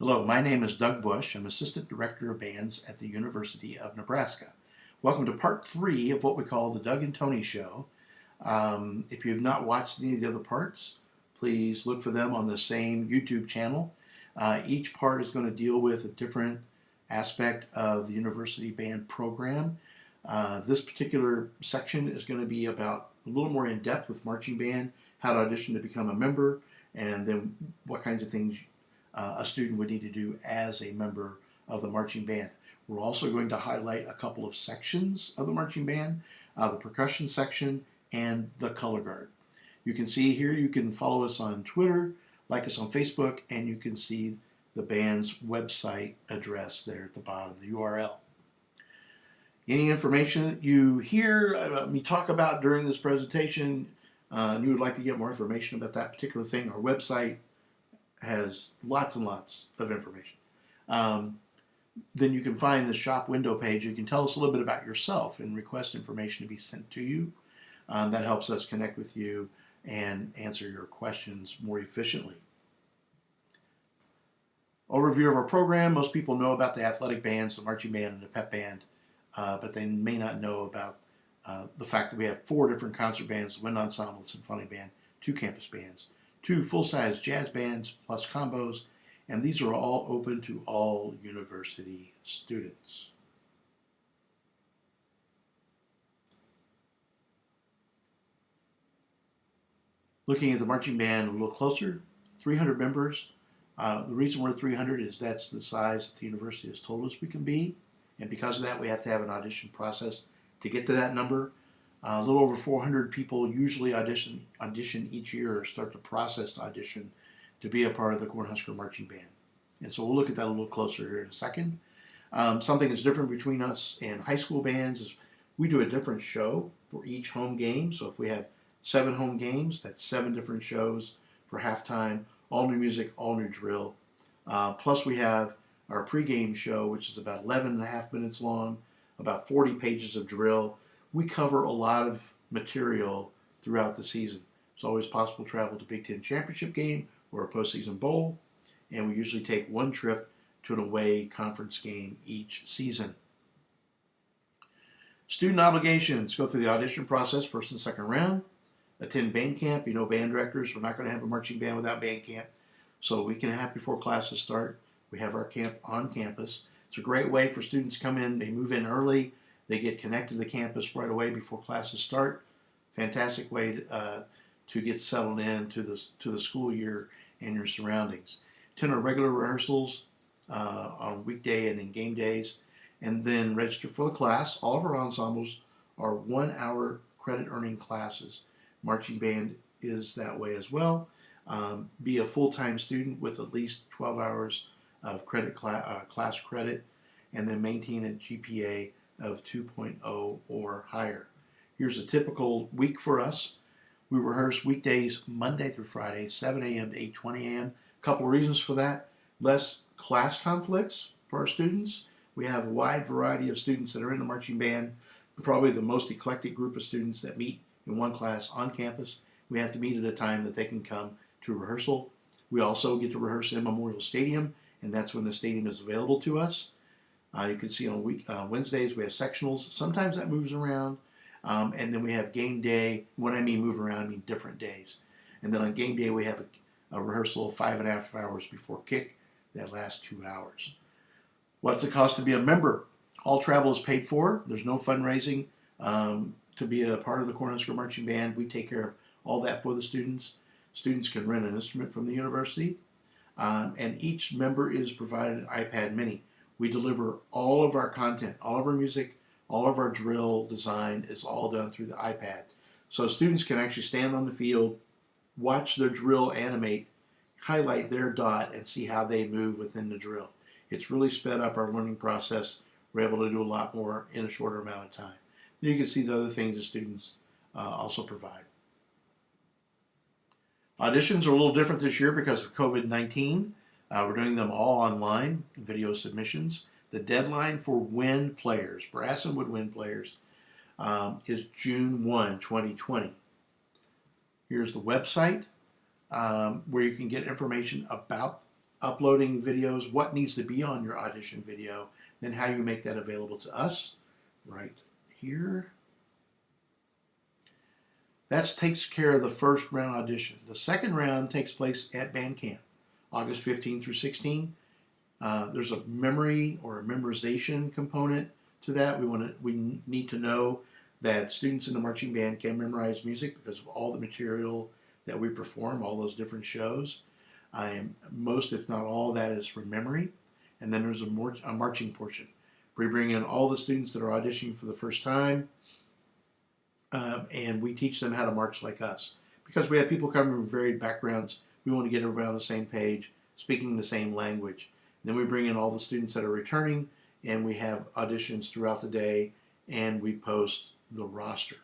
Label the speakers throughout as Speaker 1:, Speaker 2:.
Speaker 1: Hello, my name is Doug Bush. I'm Assistant Director of Bands at the University of Nebraska. Welcome to part 3 of what we call the Doug and Tony Show. If you have not watched any of the other parts, please look for them on the same YouTube channel. Each part is going to deal with a different aspect of the university band program. This particular section is going to be about a little more in depth with marching band, how to audition to become a member, and then what kinds of things a student would need to do as a member of the marching band. We're also going to highlight a couple of sections of the marching band, the percussion section and the color guard. You can see here, you can follow us on Twitter, like us on Facebook, and you can see the band's website address there at the bottom, the URL. Any information that you hear me talk about during this presentation, and you would like to get more information about that particular thing, our website has lots and lots of information. Then you can find the shop window page. You can tell us a little bit about yourself and request information to be sent to you. That helps us connect with you and answer your questions more efficiently. Overview of our program. Most people know about the athletic bands, the marching band and the pep band, but they may not know about the fact that we have 4 different concert bands, wind ensemble, symphonic band, 2 campus bands, 2 full-size jazz bands plus combos, and these are all open to all university students. Looking at the marching band a little closer, 300 members. The reason we're 300 is that's the size that the university has told us we can be, and because of that we have to have an audition process to get to that number. A little over 400 people usually audition each year or start the process to audition to be a part of the Cornhusker marching band. And so we'll look at that a little closer here in a second. Something that's different between us and high school bands is we do a different show for each home game. So if we have 7 home games, that's 7 different shows for halftime, all new music, all new drill. Plus we have our pregame show, which is about 11 and a half minutes long, about 40 pages of drill. We cover a lot of material throughout the season. It's always possible to travel to Big Ten championship game or a postseason bowl, and we usually take 1 trip to an away conference game each season. Student obligations: go through the audition process, first and second round, attend band camp. You know, band directors, we're not going to have a marching band without band camp, so a week and a half before classes start, we have our camp on campus. It's a great way for students to come in. They move in early. They get connected to the campus right away before classes start. Fantastic way to get settled in to the school year and your surroundings. Attend our regular rehearsals on weekday and in game days, and then register for the class. All of our ensembles are 1-hour credit earning classes. Marching band is that way as well. Be a full-time student with at least 12 hours of class credit, and then maintain a GPA of 2.0 or higher. Here's a typical week for us. We rehearse weekdays Monday through Friday, 7 a.m. to 8:20 a.m. A couple of reasons for that: less class conflicts for our students. We have a wide variety of students that are in the marching band, probably the most eclectic group of students that meet in one class on campus. We have to meet at a time that they can come to rehearsal. We also get to rehearse in Memorial Stadium, and that's when the stadium is available to us. You can see on Wednesdays we have sectionals. Sometimes that moves around. And then we have game day. When I mean move around, I mean different days. And then on game day we have a rehearsal of 5.5 hours before kick that lasts 2 hours. What's it cost to be a member? All travel is paid for. There's no fundraising to be a part of the Cornhusker Marching Band. We take care of all that for the students. Students can rent an instrument from the university. And each member is provided an iPad mini. We deliver all of our content, all of our music, all of our drill design is all done through the iPad. So students can actually stand on the field, watch their drill animate, highlight their dot, and see how they move within the drill. It's really sped up our learning process. We're able to do a lot more in a shorter amount of time. Then you can see the other things the students also provide. Auditions are a little different this year because of COVID-19. We're doing them all online, video submissions. The deadline for wind players, brass and woodwind players, is June 1, 2020. Here's the website where you can get information about uploading videos, what needs to be on your audition video, then how you make that available to us right here. That takes care of the first round audition. The second round takes place at band camp, August 15 through 16. There's a memory or a memorization component to that. We need to know that students in the marching band can memorize music because of all the material that we perform, all those different shows. Most, if not all, that is from memory. And then there's a marching portion. We bring in all the students that are auditioning for the first time, and we teach them how to march like us. Because we have people coming from varied backgrounds, we want to get everybody on the same page, speaking the same language. Then we bring in all the students that are returning, and we have auditions throughout the day, and we post the roster.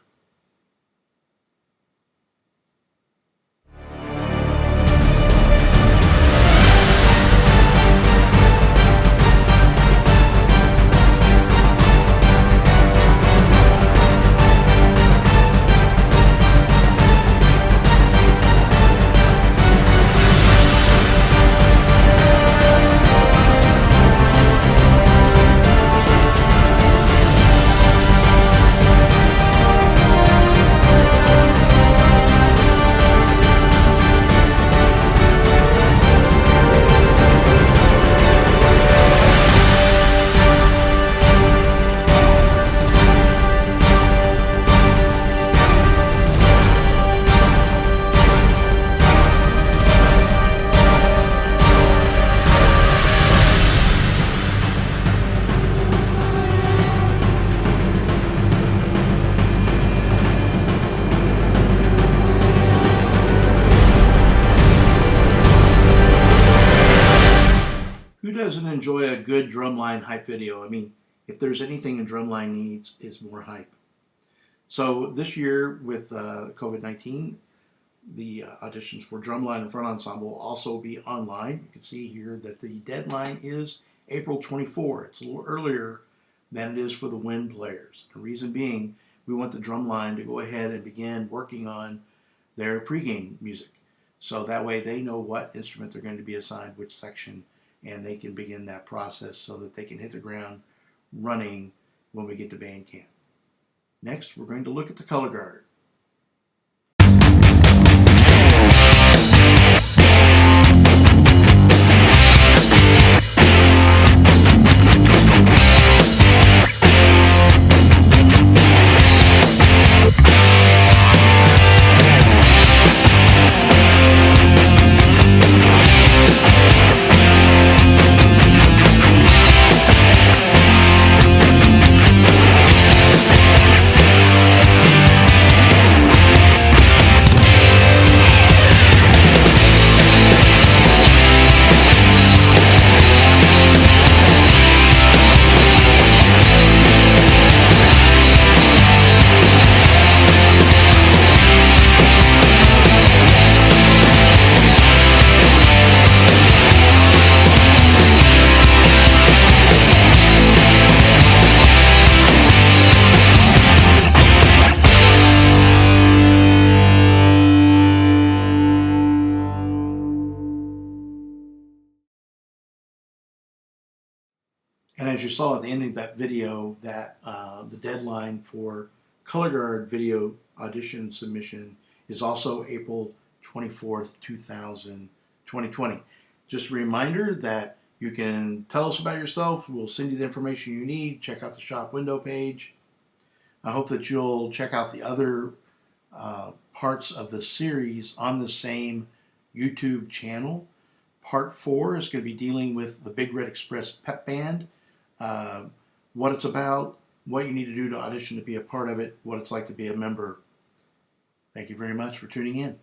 Speaker 1: Who doesn't enjoy a good drumline hype video? I mean, if there's anything a drumline needs, is more hype. So this year with COVID-19, the auditions for drumline and front ensemble will also be online. You can see here that the deadline is April 24. It's a little earlier than it is for the wind players. The reason being, we want the drumline to go ahead and begin working on their pregame music. So that way they know what instrument they're going to be assigned, which section, and they can begin that process so that they can hit the ground running when we get to band camp. Next, we're going to look at the color guard. And as you saw at the end of that video, that the deadline for color guard video audition submission is also April 24th, 2020. Just a reminder that you can tell us about yourself. We'll send you the information you need. Check out the shop window page. I hope that you'll check out the other parts of the series on the same YouTube channel. Part 4 is going to be dealing with the Big Red Express pep band. What it's about, what you need to do to audition to be a part of it, what it's like to be a member. Thank you very much for tuning in.